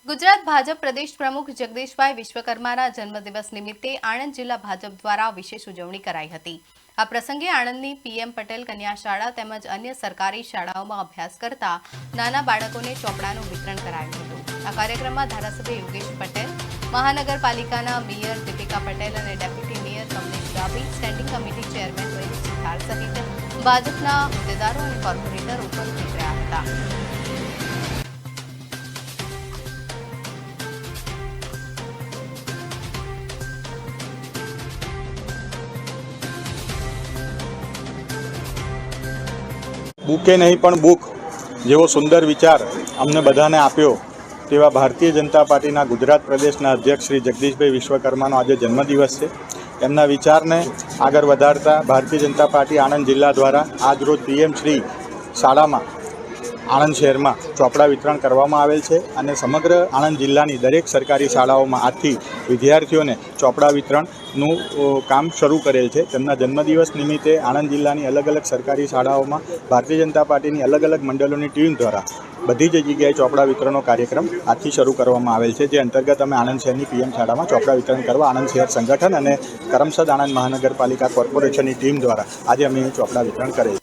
ગુજરાત ભાજપ પ્રદેશ પ્રમુખ જગદીશભાઈ વિશ્વકર્માના જન્મદિવસ નિમિત્તે આણંદ જિલ્લા ભાજપ દ્વારા વિશેષ ઉજવણી કરાઈ હતી। આ પ્રસંગે આણંદની પીએમ પટેલ કન્યા શાળા તેમજ અન્ય સરકારી શાળાઓમાં અભ્યાસ કરતા નાના બાળકોને ચોપડાનું વિતરણ કરાયું હતું। આ કાર્યક્રમમાં ધારાસભ્ય યોગેશ પટેલ, મહાનગરપાલિકાના મેયર દીપિકા પટેલ અને deputy mayor Kamlesh Dabhi, standing committee chairman Rohit Suthar સહિત ભાજપના હોદ્દેદારો અને કોર્પોરેટરો ઉપસ્થિત રહ્યા હતા। બુકે નહીં પણ બુક જેવો સુંદર વિચાર અમને બધાને આપ્યો તેવા ભારતીય જનતા પાર્ટીના ગુજરાત પ્રદેશના અધ્યક્ષ શ્રી જગદીશભાઈ વિશ્વકર્માનો આજે જન્મદિવસ છે। એમના વિચારને આગળ વધારતા ભારતીય જનતા પાર્ટી આણંદ જિલ્લા દ્વારા આજરોજ પીએમ શ્રી શાળામાં આણંદ શહેરમાં ચોપડા વિતરણ કરવામાં આવેલ છે અને સમગ્ર આણંદ જિલ્લાની દરેક સરકારી શાળાઓમાં આજથી વિદ્યાર્થીઓને ચોપડા વિતરણનું કામ શરૂ કરેલ છે। તેમના જન્મદિવસ નિમિત્તે આણંદ જિલ્લાની અલગ અલગ સરકારી શાળાઓમાં ભારતીય જનતા પાર્ટીની અલગ અલગ મંડળોની ટીમ દ્વારા બધી જ જગ્યાએ ચોપડા વિતરણનો કાર્યક્રમ આજથી શરૂ કરવામાં આવેલ છે, જે અંતર્ગત અમે આણંદ શહેરની પીએમ શાળામાં ચોપડા વિતરણ કરવા આણંદ શહેર સંગઠન અને કરમસદ આણંદ મહાનગરપાલિકા કોર્પોરેશનની ટીમ દ્વારા આજે અમે ચોપડા વિતરણ કરેલ છે।